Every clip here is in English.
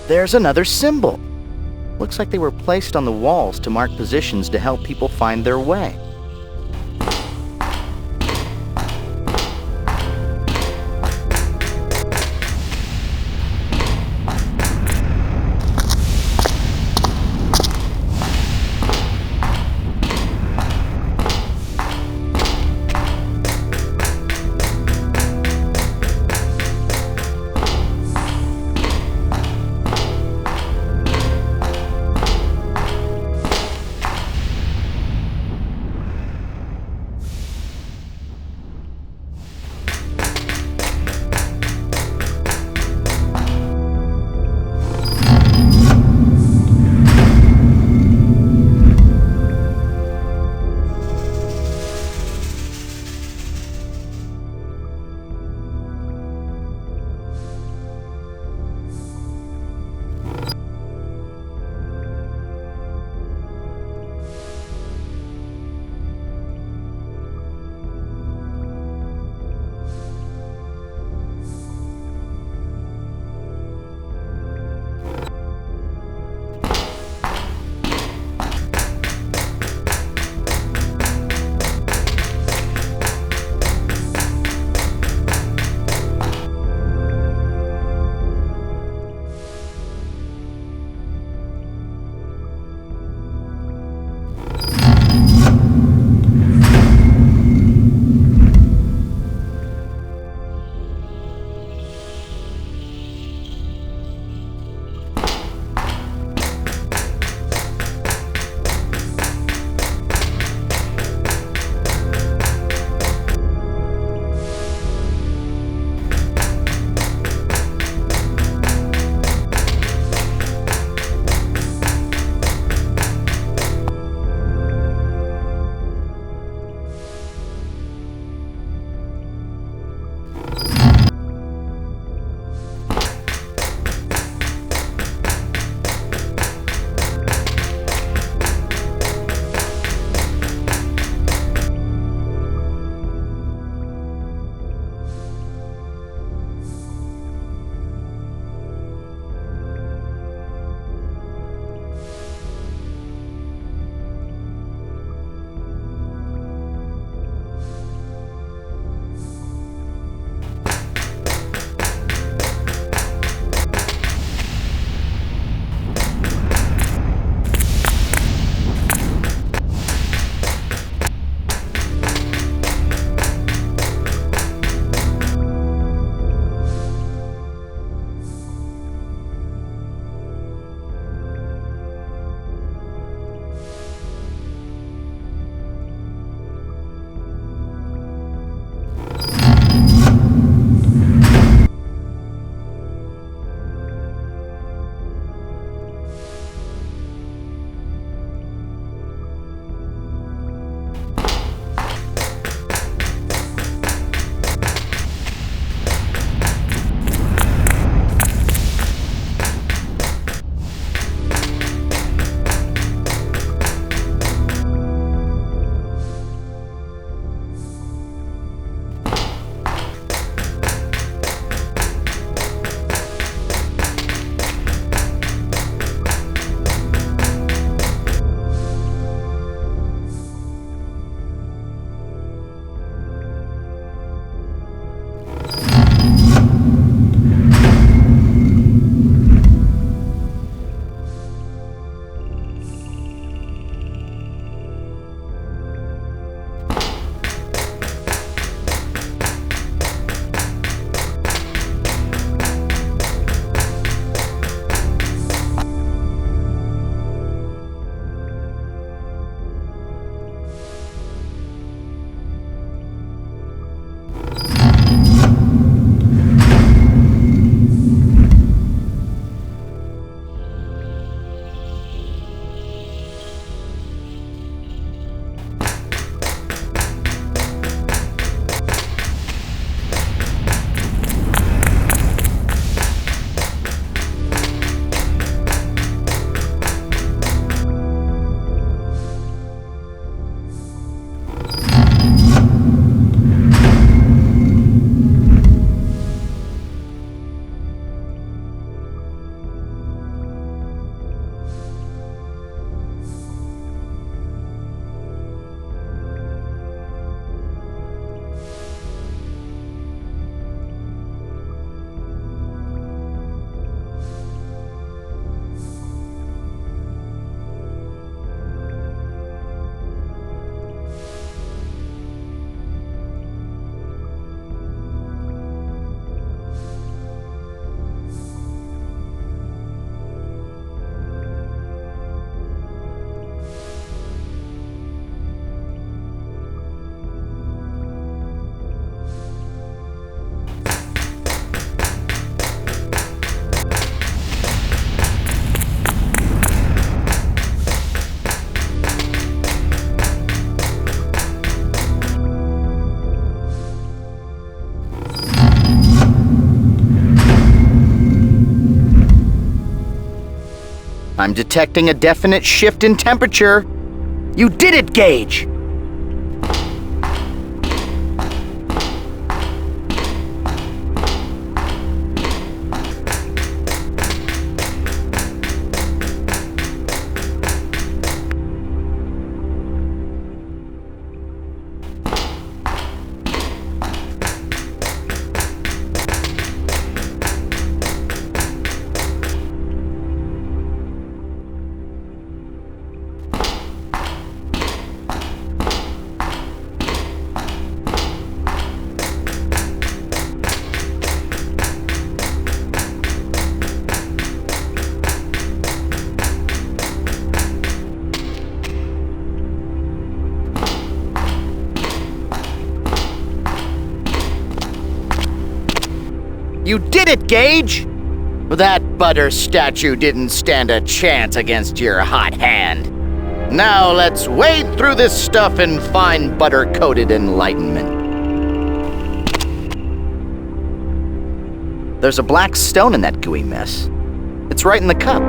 There's another symbol. Looks like they were placed on the walls to mark positions to help people find their way. I'm detecting a definite shift in temperature. You did it, Gage! You did it, Gage! That butter statue didn't stand a chance against your hot hand. Now let's wade through this stuff and find butter-coated enlightenment. There's a black stone in that gooey mess. It's right in the cup.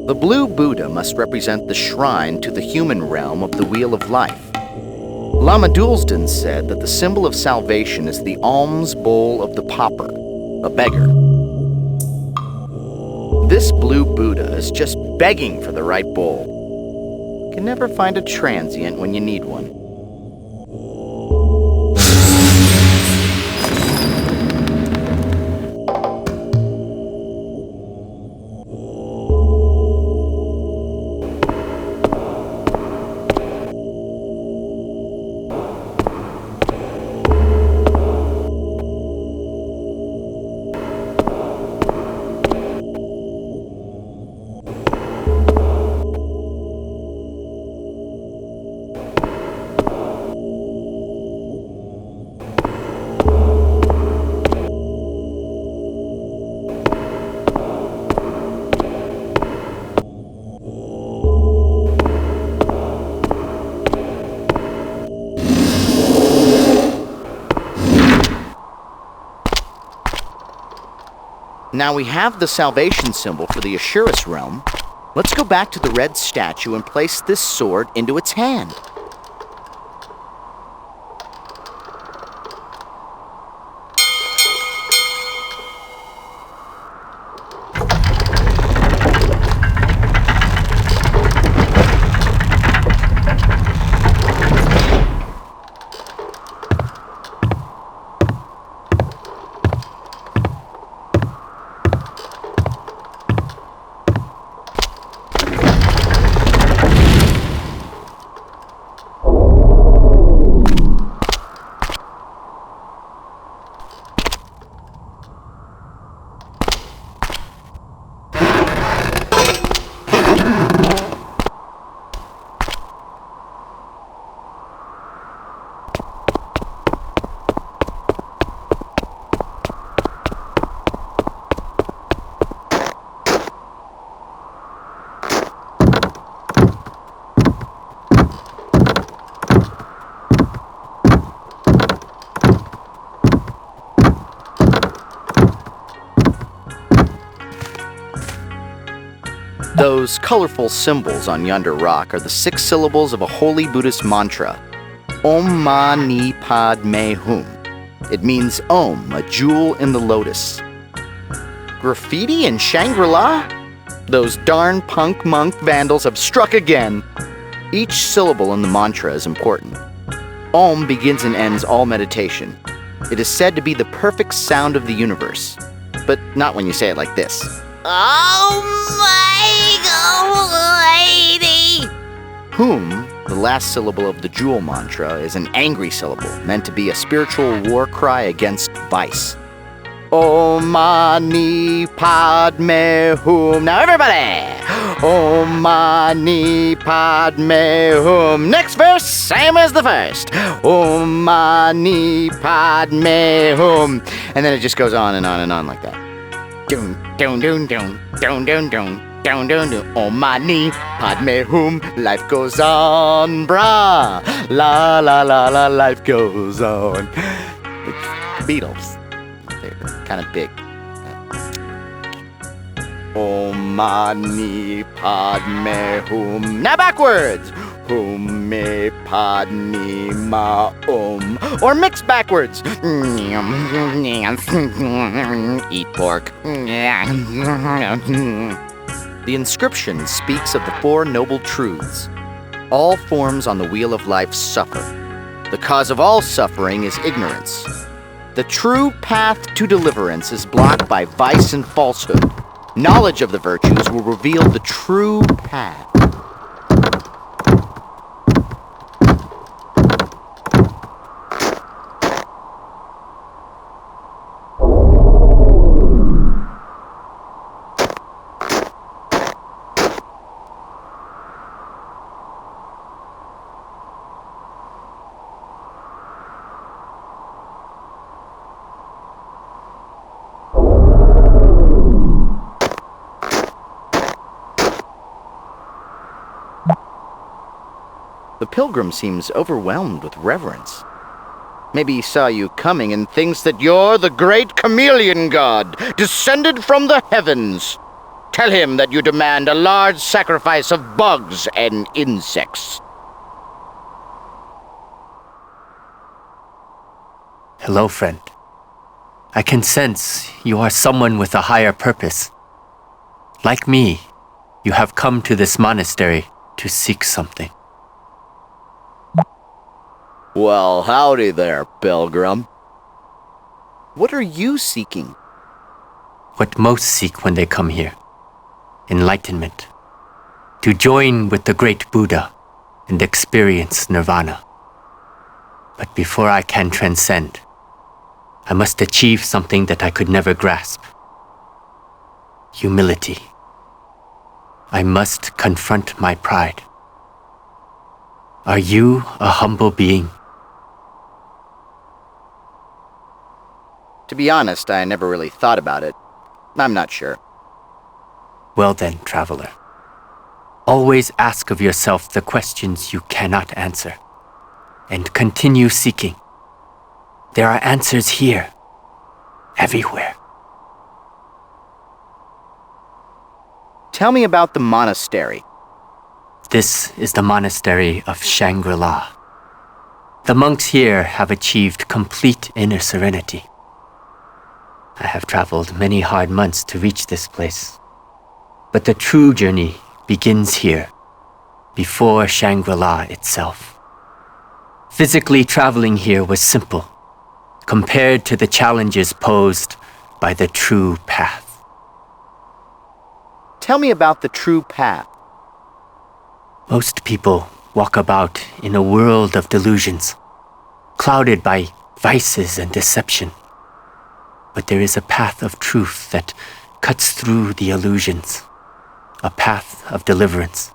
The blue Buddha must represent the shrine to the human realm of the Wheel of Life. Lama Dulsden said that the symbol of salvation is the alms bowl of the pauper, a beggar. This blue Buddha is just begging for the right bowl. You can never find a transient when you need one. Now we have the salvation symbol for the Ashurus realm. Let's go back to the red statue and place this sword into its hand. Those colorful symbols on yonder rock are the 6 syllables of a holy Buddhist mantra, Om Mani Padme Hum. It means Om, a jewel in the lotus. Graffiti in Shangri-La? Those darn punk monk vandals have struck again. Each syllable in the mantra is important. Om begins and ends all meditation. It is said to be the perfect sound of the universe, but not when you say it like this. Oh my lady! Hum, the last syllable of the jewel mantra, is an angry syllable meant to be a spiritual war cry against vice. Om Mani Padme Hum. Now everybody! Om Mani Padme Hum. Next verse, same as the first. Om Mani Padme Hum. And then it just goes on and on and on like that. Doon, doon, doon, doon, doon, doon, doon. Down, down, down. Om Mani Padme Hum. Life goes on, brah. La, la, la, la, life goes on. It's Beatles. They're kind of big. Om Mani Padme Hum. Now backwards. Hum me padme ma Or mix backwards. Eat pork. The inscription speaks of the 4 noble truths. All forms on the wheel of life suffer. The cause of all suffering is ignorance. The true path to deliverance is blocked by vice and falsehood. Knowledge of the virtues will reveal the true path. The pilgrim seems overwhelmed with reverence. Maybe he saw you coming and thinks that you're the great chameleon god, descended from the heavens. Tell him that you demand a large sacrifice of bugs and insects. Hello, friend. I can sense you are someone with a higher purpose. Like me, you have come to this monastery to seek something. Well, howdy there, pilgrim. What are you seeking? What most seek when they come here. Enlightenment. To join with the great Buddha and experience nirvana. But before I can transcend, I must achieve something that I could never grasp. Humility. I must confront my pride. Are you a humble being? To be honest, I never really thought about it. I'm not sure. Well then, traveler. Always ask of yourself the questions you cannot answer, and continue seeking. There are answers here, everywhere. Tell me about the monastery. This is the monastery of Shangri-La. The monks here have achieved complete inner serenity. I have traveled many hard months to reach this place. But the true journey begins here, before Shangri-La itself. Physically traveling here was simple, compared to the challenges posed by the true path. Tell me about the true path. Most people walk about in a world of delusions, clouded by vices and deception. But there is a path of truth that cuts through the illusions, a path of deliverance.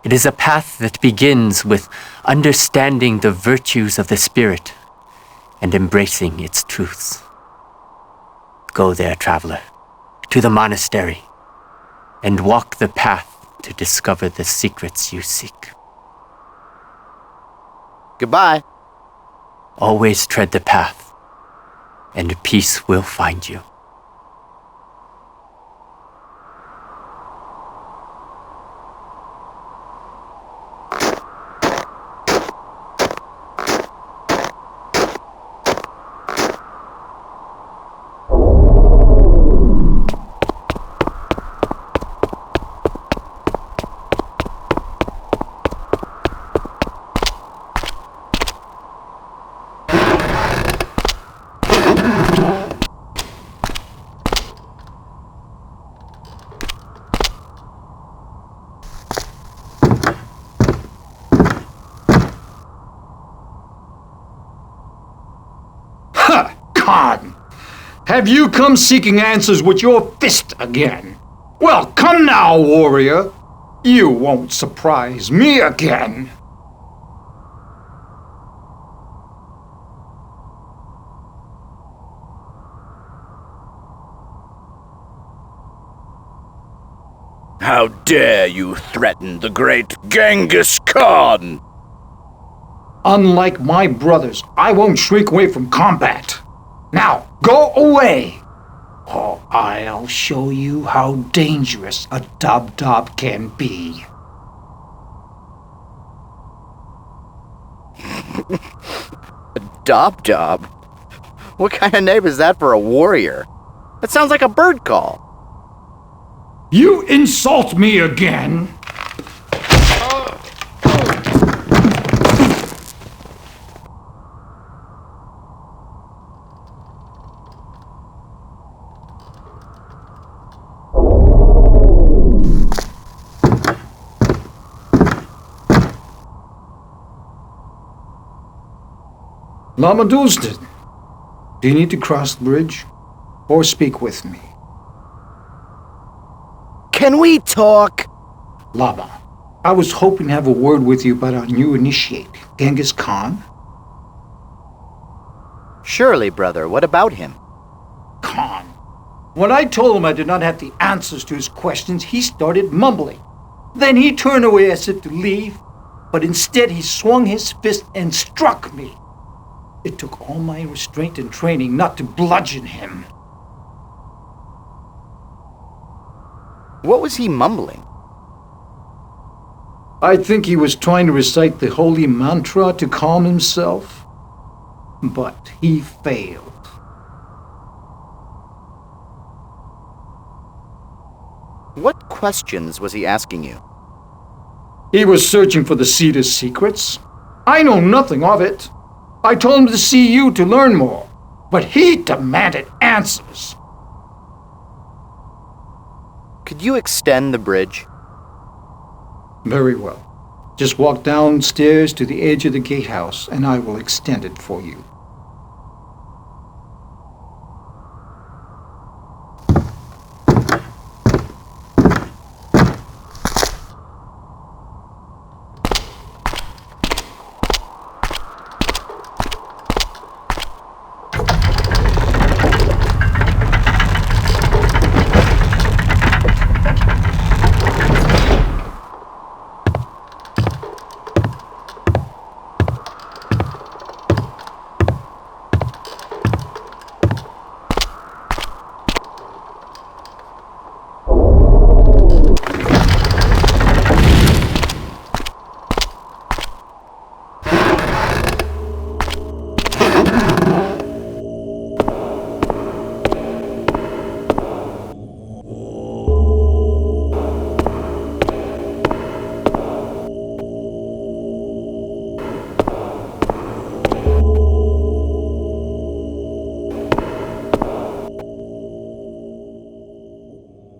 It is a path that begins with understanding the virtues of the spirit and embracing its truths. Go there, traveler, to the monastery, and walk the path to discover the secrets you seek. Goodbye. Always tread the path, and peace will find you. Khan! Have you come seeking answers with your fist again? Well, come now, warrior. You won't surprise me again. How dare you threaten the great Genghis Khan? Unlike my brothers, I won't shrink away from combat. Now, go away! Or I'll show you how dangerous a Dab-Dab can be. Dab-Dab? What kind of name is that for a warrior? That sounds like a bird call. You insult me again? Lama Dulston, do you need to cross the bridge? Or speak with me? Can we talk? Lama, I was hoping to have a word with you about our new initiate, Genghis Khan. Surely, brother. What about him? Khan. When I told him I did not have the answers to his questions, he started mumbling. Then he turned away as if to leave, but instead he swung his fist and struck me. It took all my restraint and training not to bludgeon him. What was he mumbling? I think he was trying to recite the holy mantra to calm himself, but he failed. What questions was he asking you? He was searching for the Cedar's secrets. I know nothing of it. I told him to see you to learn more, but he demanded answers. Could you extend the bridge? Very well. Just walk downstairs to the edge of the gatehouse, and I will extend it for you.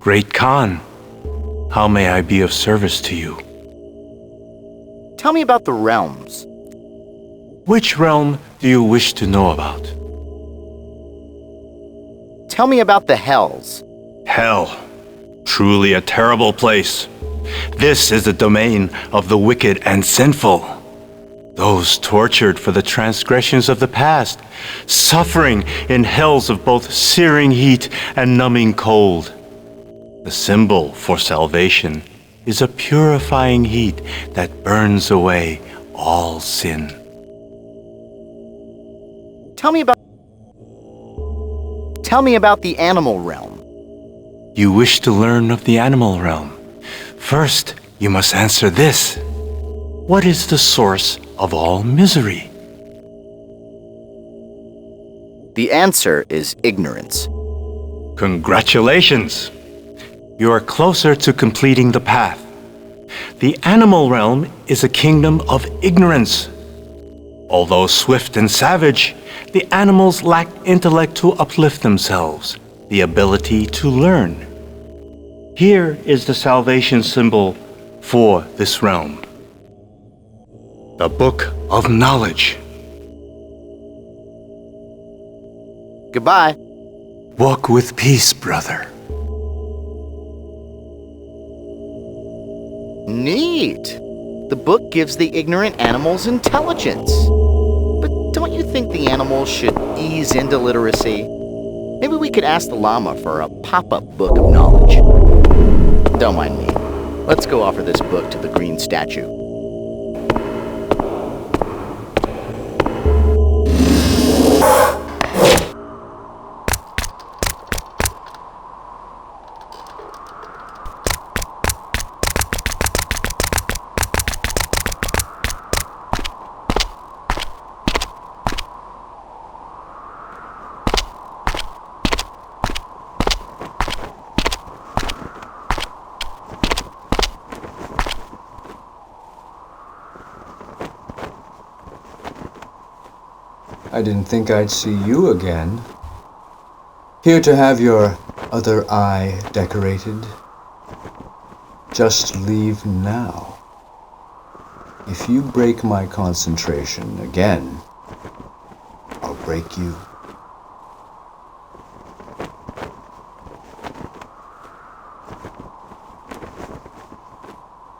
Great Khan, how may I be of service to you? Tell me about the realms. Which realm do you wish to know about? Tell me about the hells. Hell. Truly a terrible place. This is the domain of the wicked and sinful. Those tortured for the transgressions of the past, suffering in hells of both searing heat and numbing cold. The symbol for salvation is a purifying heat that burns away all sin. Tell me about the animal realm. You wish to learn of the animal realm. First, you must answer this. What is the source of all misery? The answer is ignorance. Congratulations! You are closer to completing the path. The animal realm is a kingdom of ignorance. Although swift and savage, the animals lack intellect to uplift themselves, the ability to learn. Here is the salvation symbol for this realm. The Book of Knowledge. Goodbye. Walk with peace, brother. Neat. The book gives the ignorant animals intelligence. But don't you think the animals should ease into literacy? Maybe we could ask the llama for a pop-up book of knowledge. Don't mind me. Let's go offer this book to the green statue. I didn't think I'd see you again. Here to have your other eye decorated. Just leave now. If you break my concentration again, I'll break you.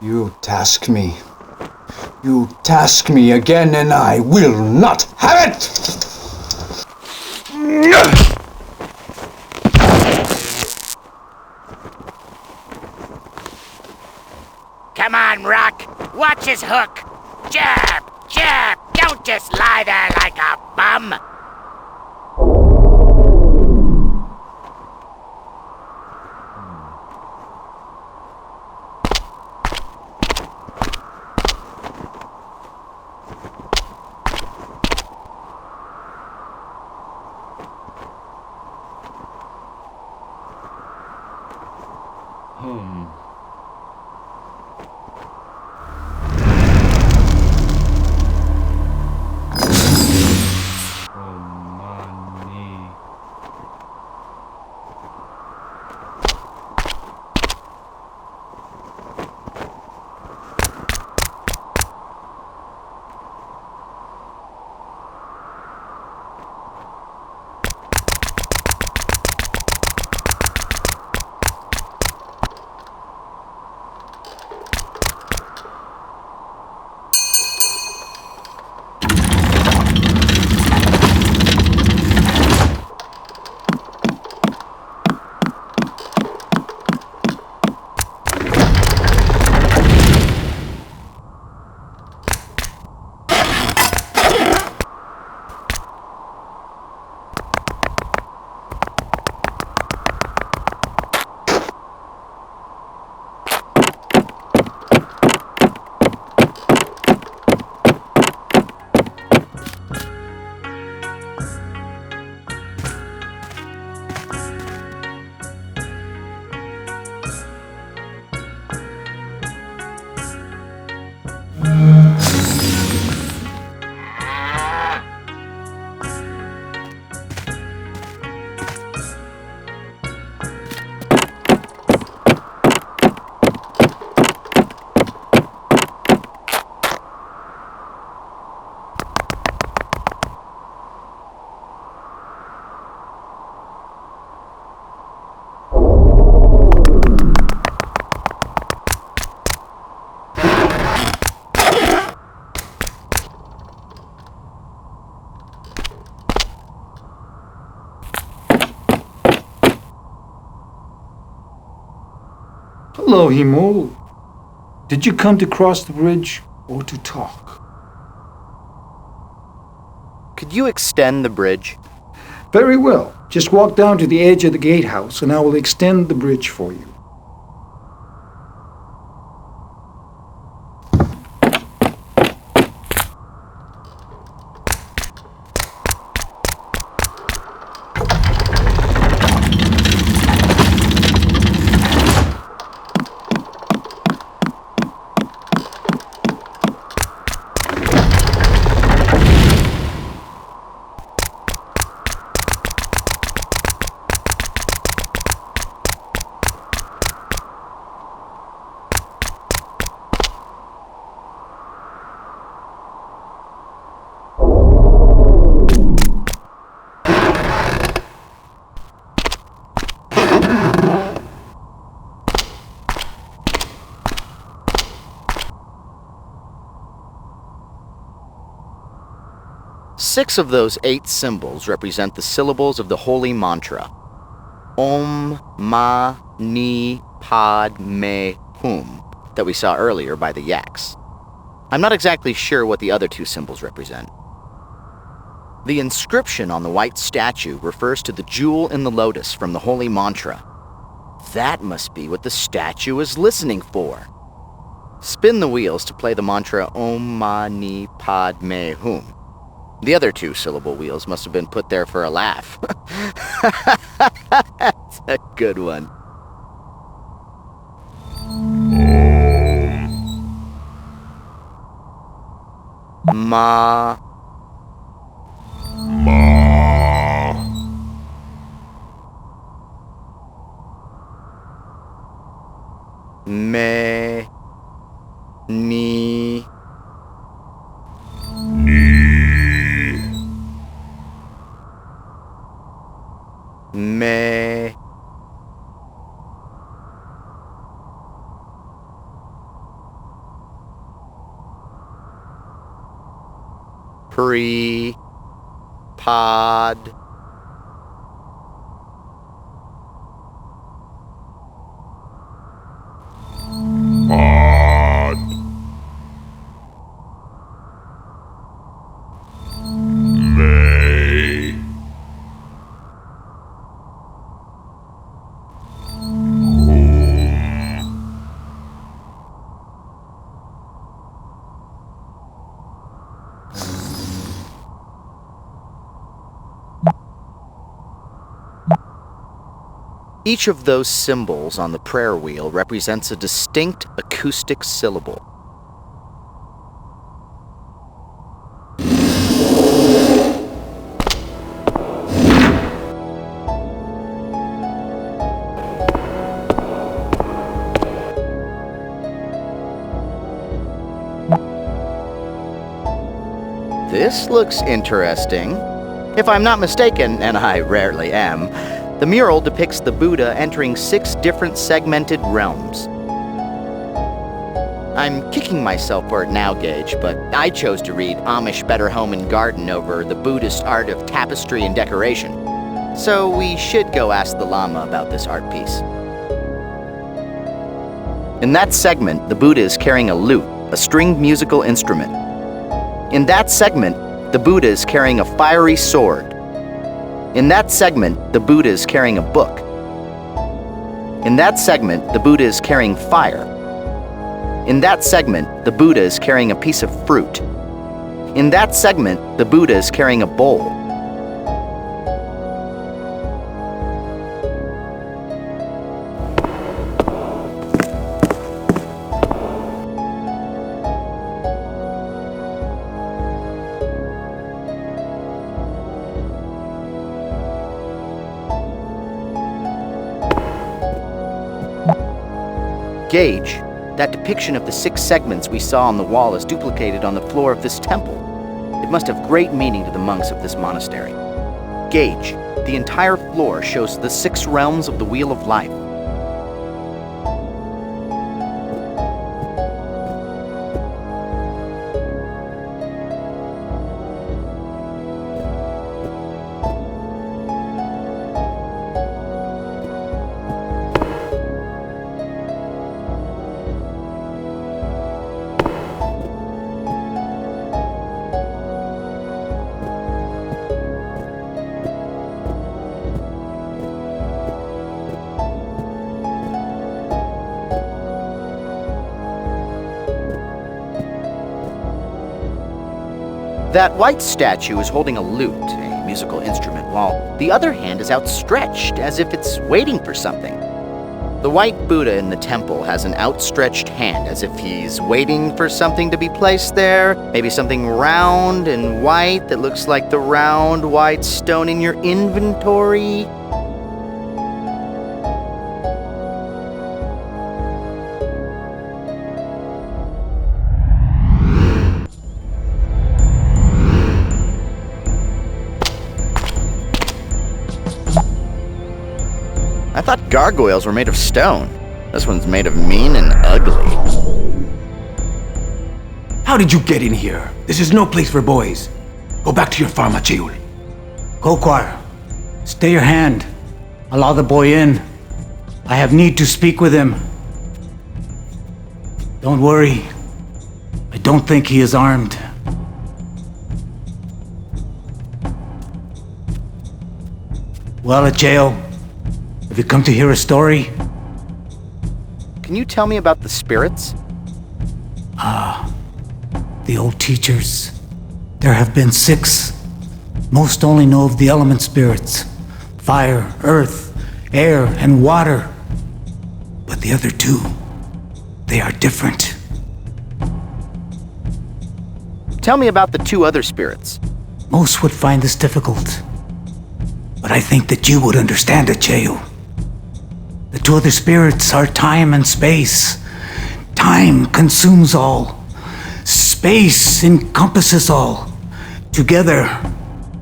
You task me. You task me again and I will not have it! Come on, Rock. Watch his hook. Jab, jab. Don't just lie there like a bum. Hello, Himul. Did you come to cross the bridge or to talk? Could you extend the bridge? Very well. Just walk down to the edge of the gatehouse and I will extend the bridge for you. Six of those 8 symbols represent the syllables of the holy mantra. Om Mani Padme Hum that we saw earlier by the yaks. I'm not exactly sure what the other 2 symbols represent. The inscription on the white statue refers to the jewel in the lotus from the holy mantra. That must be what the statue is listening for. Spin the wheels to play the mantra Om Mani Padme Hum. The other 2 syllable wheels must have been put there for a laugh. That's a good one. Ma. Me. Ni. Me. Pre. Pod. Each of those symbols on the prayer wheel represents a distinct acoustic syllable. This looks interesting. If I'm not mistaken, and I rarely am, the mural depicts the Buddha entering 6 different segmented realms. I'm kicking myself for it now, Gage, but I chose to read Amish Better Home and Garden over the Buddhist art of tapestry and decoration. So we should go ask the Lama about this art piece. In that segment, the Buddha is carrying a lute, a stringed musical instrument. In that segment, the Buddha is carrying a fiery sword. In that segment, the Buddha is carrying a book. In that segment, the Buddha is carrying fire. In that segment, the Buddha is carrying a piece of fruit. In that segment, the Buddha is carrying a bowl. Gage, that depiction of the 6 segments we saw on the wall is duplicated on the floor of this temple. It must have great meaning to the monks of this monastery. Gage, the entire floor shows the 6 realms of the Wheel of Life. That white statue is holding a lute, a musical instrument, while the other hand is outstretched as if it's waiting for something. The white Buddha in the temple has an outstretched hand as if he's waiting for something to be placed there, maybe something round and white that looks like the round white stone in your inventory. I thought gargoyles were made of stone. This one's made of mean and ugly. How did you get in here? This is no place for boys. Go back to your farm, Acheul. Kokwar, stay your hand. Allow the boy in. I have need to speak with him. Don't worry. I don't think he is armed. Well, Acheul, have you come to hear a story? Can you tell me about the spirits? The old teachers. There have been 6. Most only know of the element spirits. Fire, earth, air, and water. But the other 2, they are different. Tell me about the 2 other spirits. Most would find this difficult. But I think that you would understand, Acheul. The 2 other spirits are time and space. Time consumes all. Space encompasses all. Together,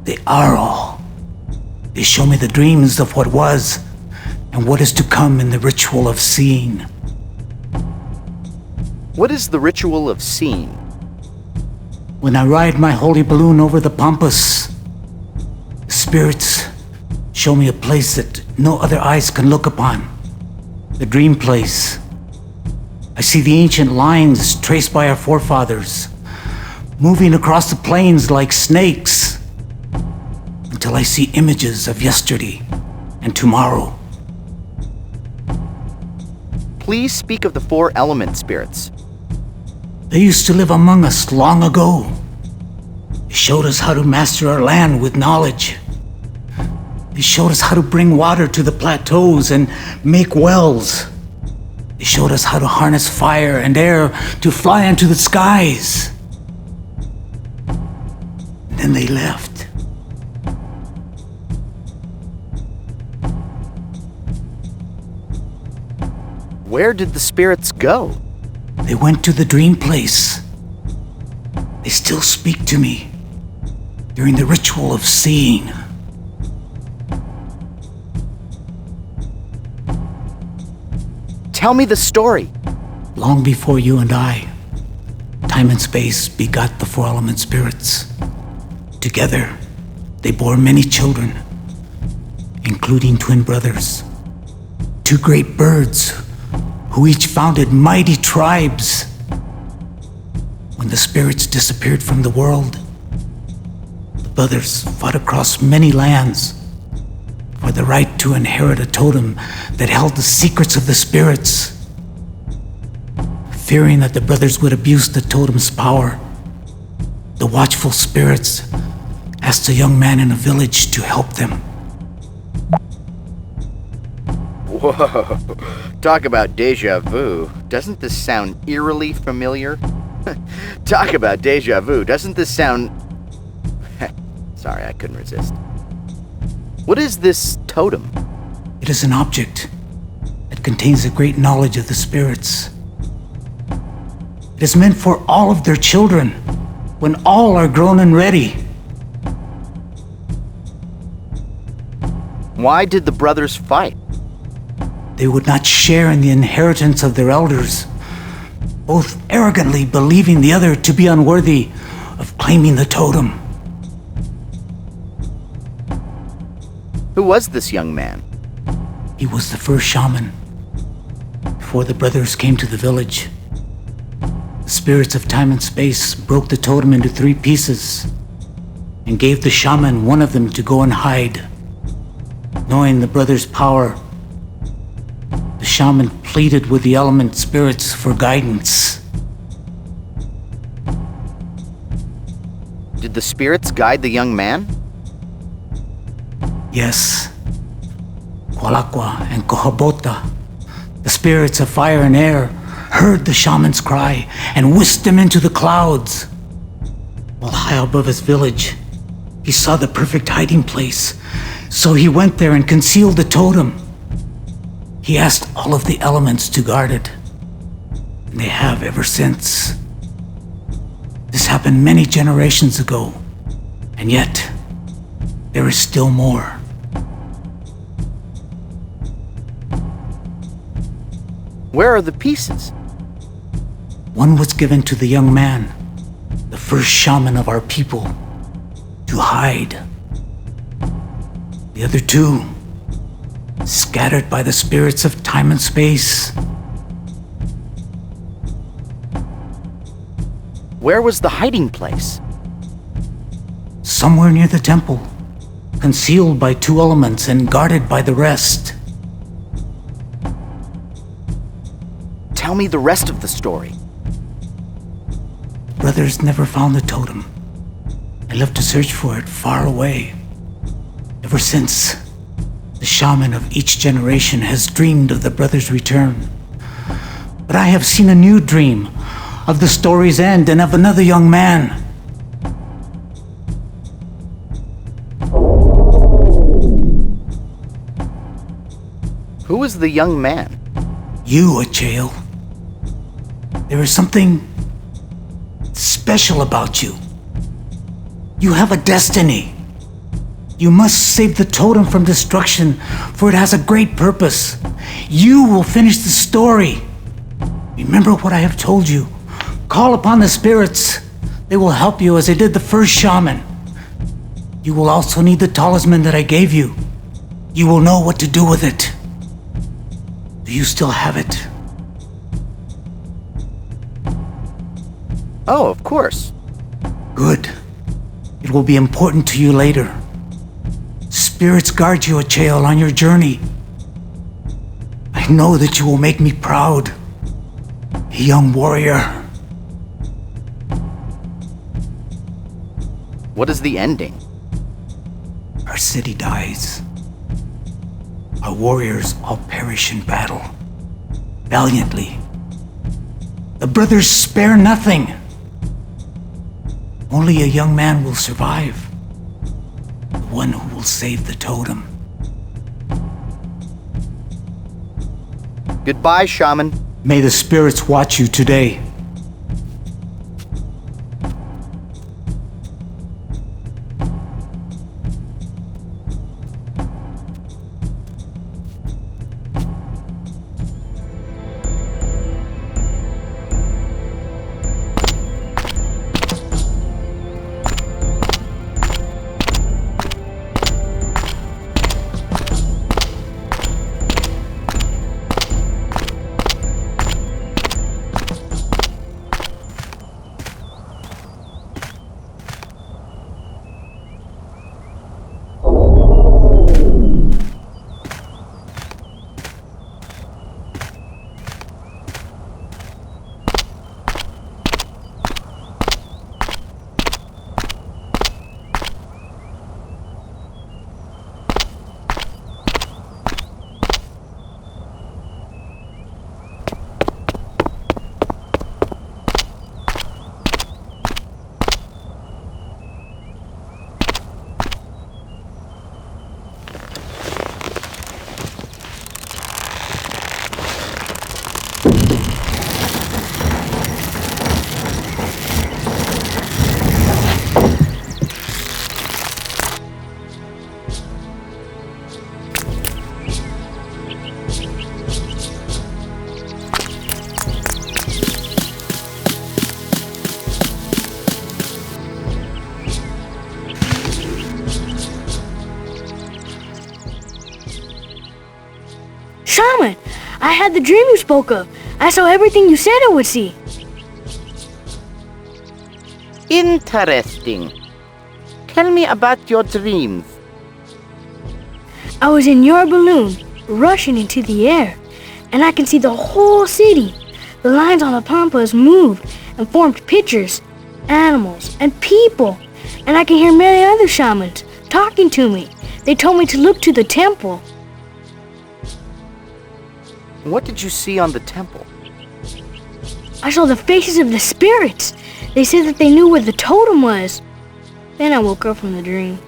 they are all. They show me the dreams of what was and what is to come in the ritual of seeing. What is the ritual of seeing? When I ride my holy balloon over the pampas, the spirits show me a place that no other eyes can look upon. The dream place. I see the ancient lines traced by our forefathers, moving across the plains like snakes, until I see images of yesterday and tomorrow. Please speak of the 4 element spirits. They used to live among us long ago. They showed us how to master our land with knowledge. They showed us how to bring water to the plateaus and make wells. They showed us how to harness fire and air to fly into the skies. Then they left. Where did the spirits go? They went to the dream place. They still speak to me during the ritual of seeing. Tell me the story. Long before you and I, time and space begot the 4 element spirits. Together, they bore many children, including twin brothers. 2 great birds who each founded mighty tribes. When the spirits disappeared from the world, the brothers fought across many lands for the right to inherit a totem that held the secrets of the spirits. Fearing that the brothers would abuse the totem's power, the watchful spirits asked a young man in a village to help them. Whoa, talk about deja vu. Doesn't this sound eerily familiar? Talk about deja vu. Doesn't this sound... Sorry, I couldn't resist. What is this totem? It is an object that contains a great knowledge of the spirits. It is meant for all of their children when all are grown and ready. Why did the brothers fight? They would not share in the inheritance of their elders, both arrogantly believing the other to be unworthy of claiming the totem. Who was this young man? He was the first shaman. Before the brothers came to the village, the spirits of time and space broke the totem into 3 pieces and gave the shaman one of them to go and hide. Knowing the brothers' power, the shaman pleaded with the element spirits for guidance. Did the spirits guide the young man? Yes. Kualakwa and Kohabota, the spirits of fire and air, heard the shaman's cry and whisked him into the clouds. While high above his village, he saw the perfect hiding place, so he went there and concealed the totem. He asked all of the elements to guard it, and they have ever since. This happened many generations ago, and yet there is still more. Where are the pieces? One was given to the young man, the first shaman of our people, to hide. The other two, scattered by the spirits of time and space. Where was the hiding place? Somewhere near the temple, concealed by two elements and guarded by the rest. Tell me the rest of the story. Brothers never found the totem. I left to search for it far away. Ever since, the shaman of each generation has dreamed of the brothers' return. But I have seen a new dream of the story's end and of another young man. Who is the young man? You, Achael. There is something special about you. You have a destiny. You must save the totem from destruction, for it has a great purpose. You will finish the story. Remember what I have told you. Call upon the spirits. They will help you as they did the first shaman. You will also need the talisman that I gave you. You will know what to do with it. Do you still have it? Oh, of course. Good. It will be important to you later. Spirits guard you, Achael, on your journey. I know that you will make me proud. A young warrior. What is the ending? Our city dies. Our warriors all perish in battle. Valiantly. The brothers spare nothing. Only a young man will survive. The one who will save the totem. Goodbye, shaman. May the spirits watch you today. Shaman, I had the dream you spoke of. I saw everything you said I would see. Interesting. Tell me about your dreams. I was in your balloon, rushing into the air, and I can see the whole city. The lines on the pampas moved and formed pictures, animals, and people. and I can hear many other shamans talking to me. They told me to look to the temple. What did you see on the temple? I saw the faces of the spirits. They said that they knew where the totem was. Then I woke up from the dream.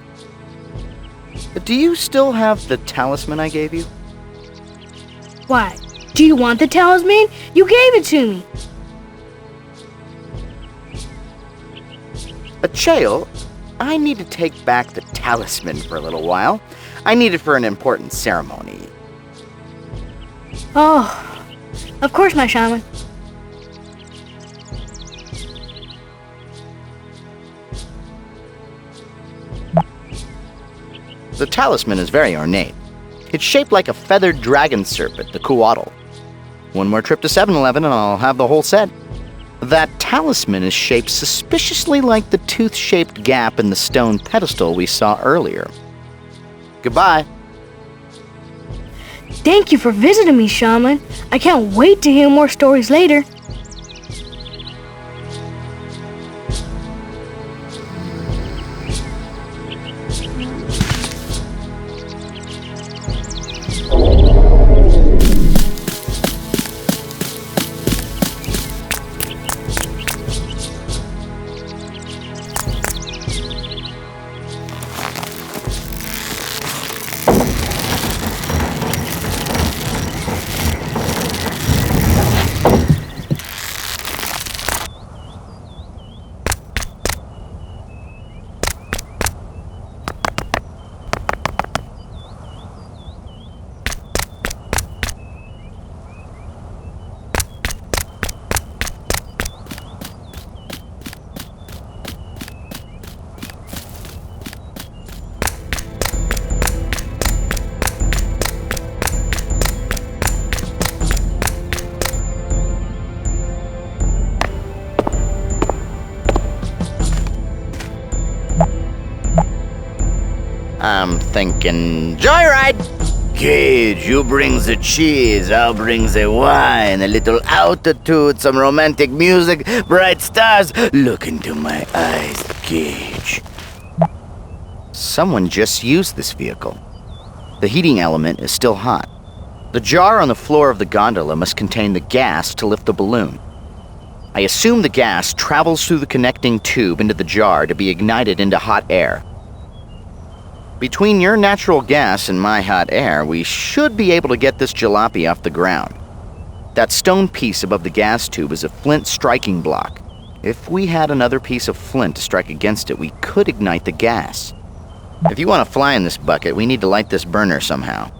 Do you still have the talisman I gave you? Why? Do you want the talisman? You gave it to me. Chael, I need to take back the talisman for a little while. I need it for an important ceremony. Oh, of course, my shaman. The talisman is very ornate. It's shaped like a feathered dragon serpent, the Kuatl. One more trip to 7-Eleven and I'll have the whole set. That talisman is shaped suspiciously like the tooth-shaped gap in the stone pedestal we saw earlier. Goodbye. Thank you for visiting me, shaman. I can't wait to hear more stories later. I'm thinking joyride. Gage, you bring the cheese, I'll bring the wine, a little altitude, some romantic music, bright stars. Look into my eyes, Gage. Someone just used this vehicle. The heating element is still hot. The jar on the floor of the gondola must contain the gas to lift the balloon. I assume the gas travels through the connecting tube into the jar to be ignited into hot air. Between your natural gas and my hot air, we should be able to get this jalopy off the ground. That stone piece above the gas tube is a flint striking block. If we had another piece of flint to strike against it, we could ignite the gas. If you want to fly in this bucket, we need to light this burner somehow.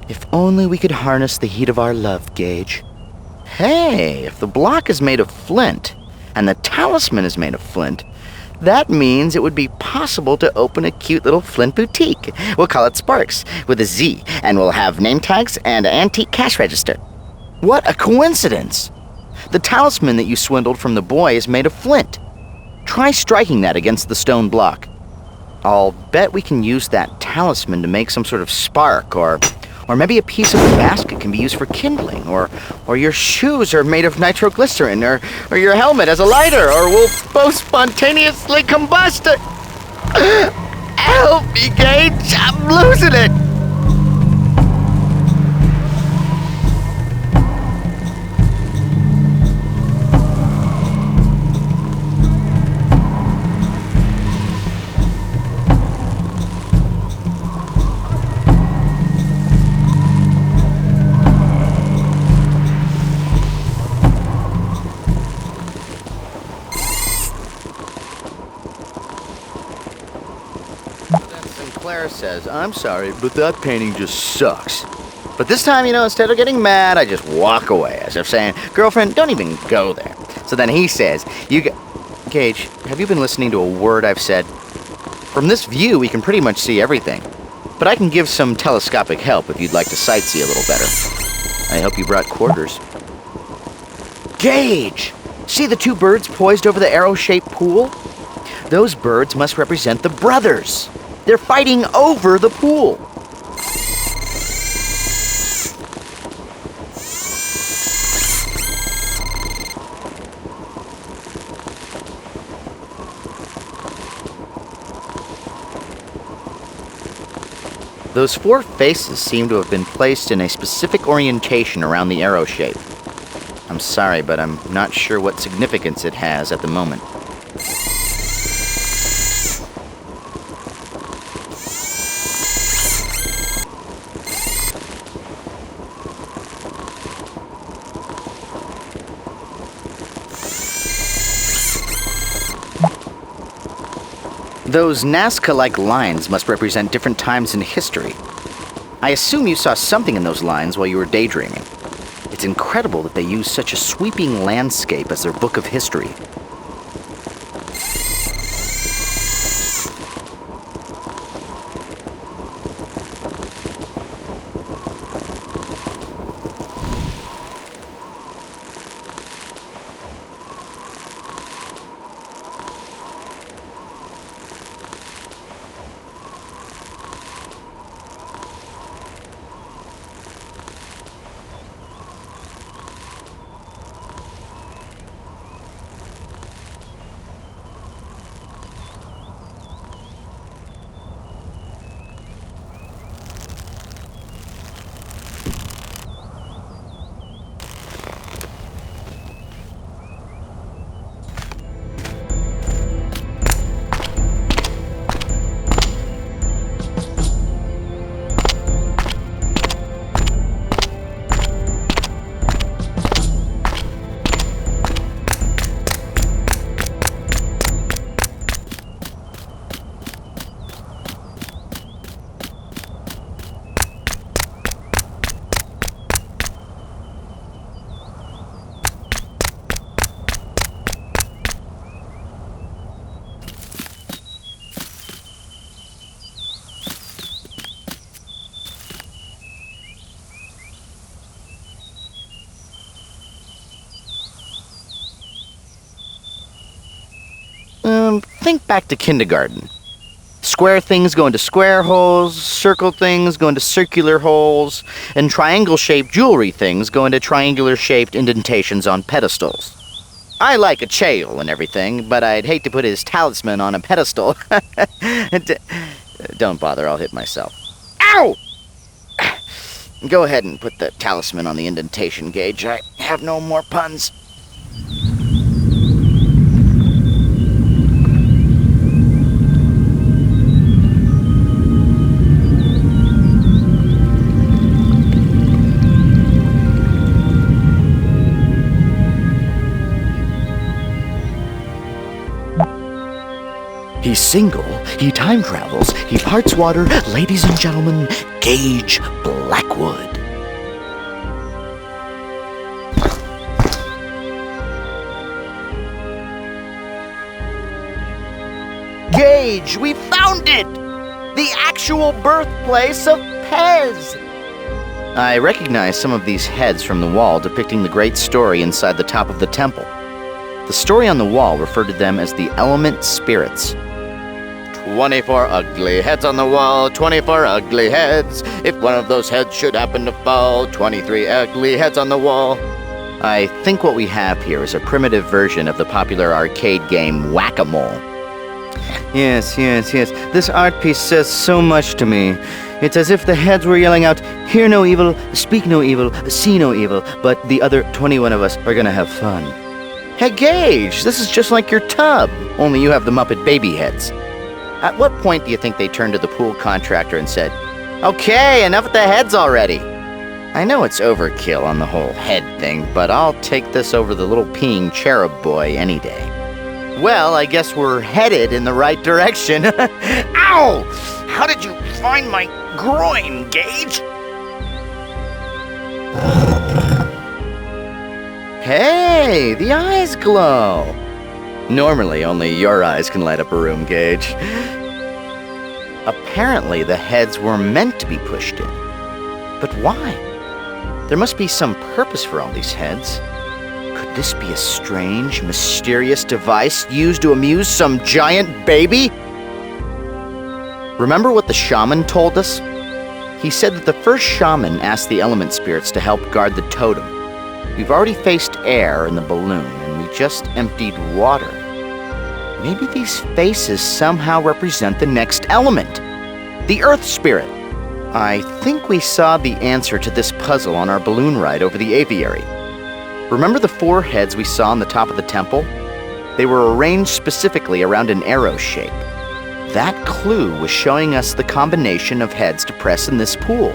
If only we could harness the heat of our love, Gage. Hey, if the block is made of flint, and the talisman is made of flint, that means it would be possible to open a cute little flint boutique. We'll call it Sparks, with a Z, and we'll have name tags and an antique cash register. What a coincidence! The talisman that you swindled from the boy is made of flint. Try striking that against the stone block. I'll bet we can use that talisman to make some sort of spark, or maybe a piece of the basket can be used for kindling, or your shoes are made of nitroglycerin, or your helmet has a lighter, or we'll both spontaneously combust. Help me, Gage! I'm losing it! Claire says, I'm sorry, but that painting just sucks. But this time, instead of getting mad, I just walk away, as if saying, girlfriend, don't even go there. So then he says, Gage, have you been listening to a word I've said? From this view, we can pretty much see everything. But I can give some telescopic help if you'd like to sightsee a little better. I hope you brought quarters. Gage! See the two birds poised over the arrow-shaped pool? Those birds must represent the brothers. They're fighting over the pool. Those 4 faces seem to have been placed in a specific orientation around the arrow shape. I'm sorry, but I'm not sure what significance it has at the moment. Those Nazca-like lines must represent different times in history. I assume you saw something in those lines while you were daydreaming. It's incredible that they use such a sweeping landscape as their book of history. Think back to kindergarten. Square things go into square holes, circle things go into circular holes, and triangle-shaped jewelry things go into triangular-shaped indentations on pedestals. I like a Chael and everything, but I'd hate to put his talisman on a pedestal. Don't bother, I'll hit myself. Ow! Go ahead and put the talisman on the indentation, Gage. I have no more puns. He's single, he time travels, he parts water, ladies and gentlemen, Gage Blackwood. Gage, we found it! The actual birthplace of Pez! I recognize some of these heads from the wall depicting the great story inside the top of the temple. The story on the wall referred to them as the element spirits. 24 ugly heads on the wall, 24 ugly heads. If one of those heads should happen to fall, 23 ugly heads on the wall. I think what we have here is a primitive version of the popular arcade game Whack-A-Mole. Yes. This art piece says so much to me. It's as if the heads were yelling out, hear no evil, speak no evil, see no evil, but the other 21 of us are gonna have fun. Hey Gage, this is just like your tub, only you have the Muppet baby heads. At what point do you think they turned to the pool contractor and said, okay, enough with the heads already? I know it's overkill on the whole head thing, but I'll take this over the little peeing cherub boy any day. Well, I guess we're headed in the right direction. Ow! How did you find my groin, Gage? Hey, the eyes glow. Normally, only your eyes can light up a room, Gage. Apparently, the heads were meant to be pushed in. But why? There must be some purpose for all these heads. Could this be a strange, mysterious device used to amuse some giant baby? Remember what the shaman told us? He said that the first shaman asked the element spirits to help guard the totem. We've already faced air in the balloon, and we just emptied water. Maybe these faces somehow represent the next element, the Earth Spirit. I think we saw the answer to this puzzle on our balloon ride over the aviary. Remember the 4 heads we saw on the top of the temple? They were arranged specifically around an arrow shape. That clue was showing us the combination of heads to press in this pool.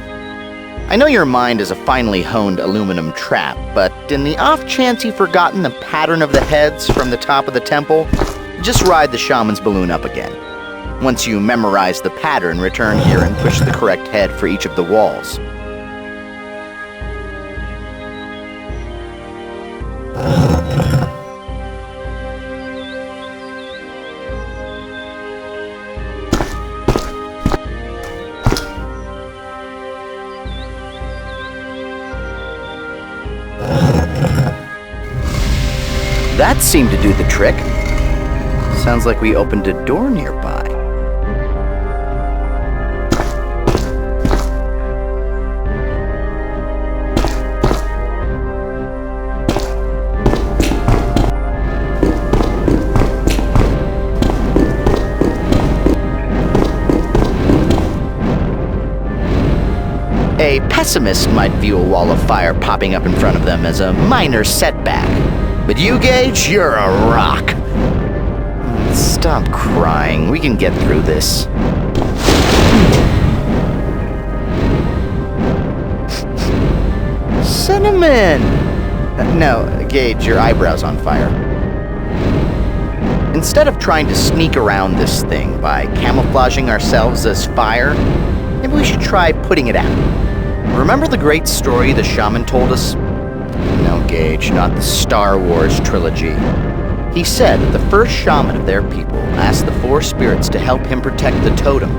I know your mind is a finely honed aluminum trap, but in the off chance you've forgotten the pattern of the heads from the top of the temple, just ride the shaman's balloon up again. Once you memorize the pattern, return here and push the correct head for each of the walls. That seemed to do the trick. Sounds like we opened a door nearby. A pessimist might view a wall of fire popping up in front of them as a minor setback. But you, Gage, you're a rock. Stop crying. We can get through this. Cinnamon! No, Gage, your eyebrow's on fire. Instead of trying to sneak around this thing by camouflaging ourselves as fire, maybe we should try putting it out. Remember the great story the shaman told us? No, Gage, not the Star Wars trilogy. He said that the first shaman of their people asked the 4 spirits to help him protect the totem.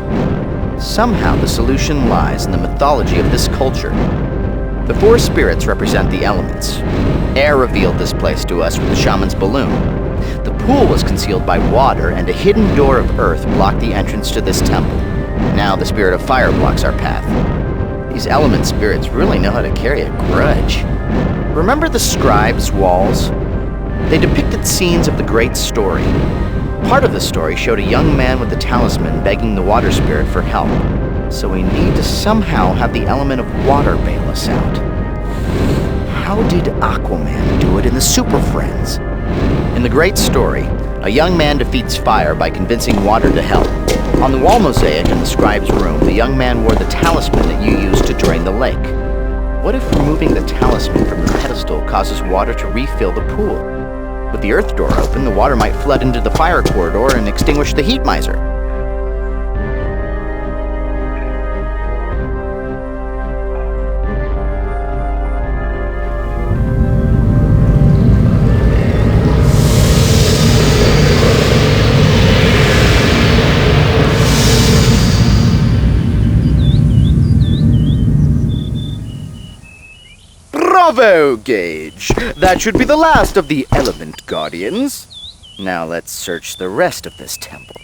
Somehow the solution lies in the mythology of this culture. The 4 spirits represent the elements. Air revealed this place to us with the shaman's balloon. The pool was concealed by water, and a hidden door of earth blocked the entrance to this temple. Now the spirit of fire blocks our path. These element spirits really know how to carry a grudge. Remember the scribes' walls? They depicted scenes of the great story. Part of the story showed a young man with a talisman begging the water spirit for help. So we need to somehow have the element of water bail us out. How did Aquaman do it in the Super Friends? In the great story, a young man defeats fire by convincing water to help. On the wall mosaic in the scribe's room, the young man wore the talisman that you used to drain the lake. What if removing the talisman from the pedestal causes water to refill the pool? With the earth door open, the water might flood into the fire corridor and extinguish the heat miser. Bravo, Gage! That should be the last of the Element Guardians. Now let's search the rest of this temple.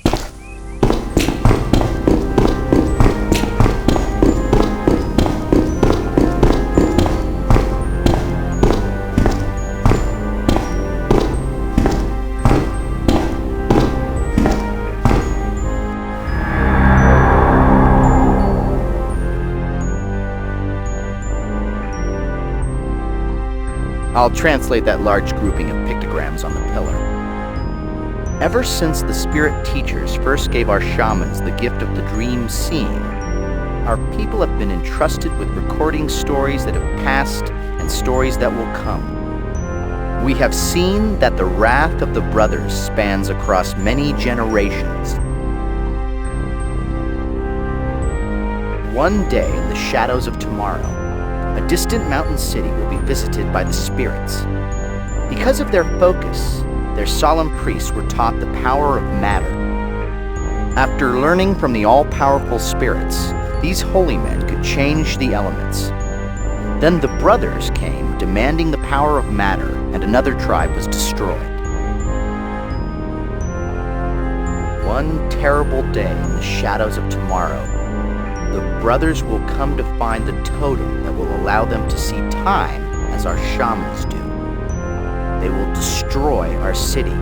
I'll translate that large grouping of pictograms on the pillar. Ever since the spirit teachers first gave our shamans the gift of the dream seeing, our people have been entrusted with recording stories that have passed and stories that will come. We have seen that the wrath of the brothers spans across many generations. One day in the shadows of tomorrow, a distant mountain city will be visited by the spirits. Because of their focus, their solemn priests were taught the power of matter. After learning from the all-powerful spirits, these holy men could change the elements. Then the brothers came, demanding the power of matter, and another tribe was destroyed. One terrible day in the shadows of tomorrow, the brothers will come to find the totem that will allow them to see time as our shamans do. They will destroy our city,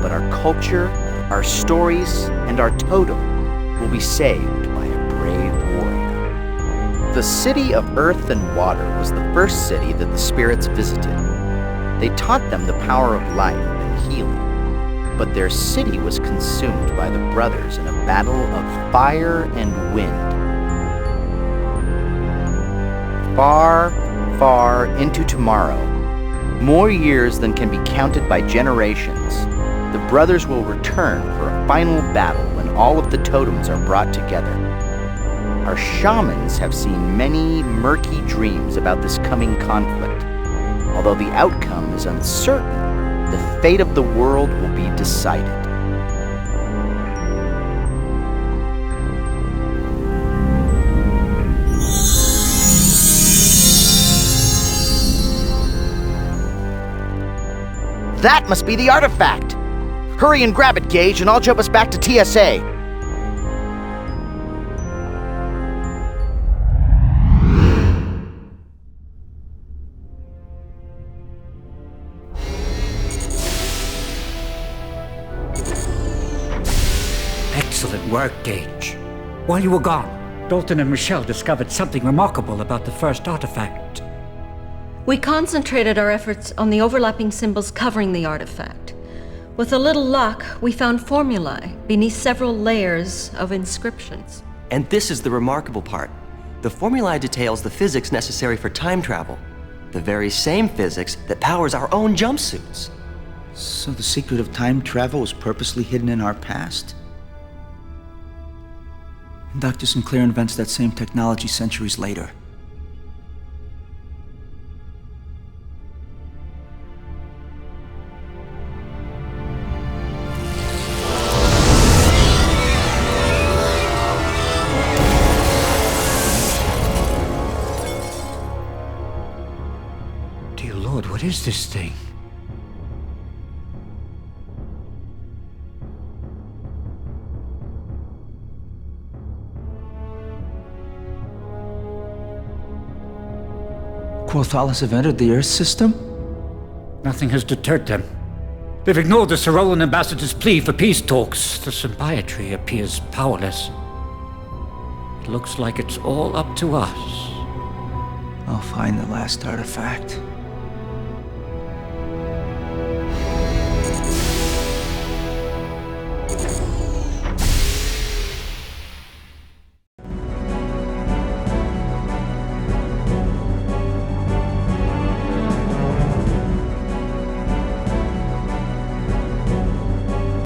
but our culture, our stories, and our totem will be saved by a brave warrior. The city of Earth and Water was the first city that the spirits visited. They taught them the power of life and healing, but their city was consumed by the brothers in a battle of fire and wind. Far, far into tomorrow, more years than can be counted by generations, the brothers will return for a final battle when all of the totems are brought together. Our shamans have seen many murky dreams about this coming conflict. Although the outcome is uncertain, the fate of the world will be decided. That must be the artifact! Hurry and grab it, Gage, and I'll jump us back to TSA. Excellent work, Gage. While you were gone, Dalton and Michelle discovered something remarkable about the first artifact. We concentrated our efforts on the overlapping symbols covering the artifact. With a little luck, we found formulae beneath several layers of inscriptions. And this is the remarkable part. The formulae details the physics necessary for time travel. The very same physics that powers our own jumpsuits. So the secret of time travel was purposely hidden in our past? Dr. Sinclair invents that same technology centuries later. Dear Lord, what is this thing? Quothalas have entered the Earth system? Nothing has deterred them. They've ignored the Cyrolan ambassador's plea for peace talks. The symbiotry appears powerless. It looks like it's all up to us. I'll find the last artifact.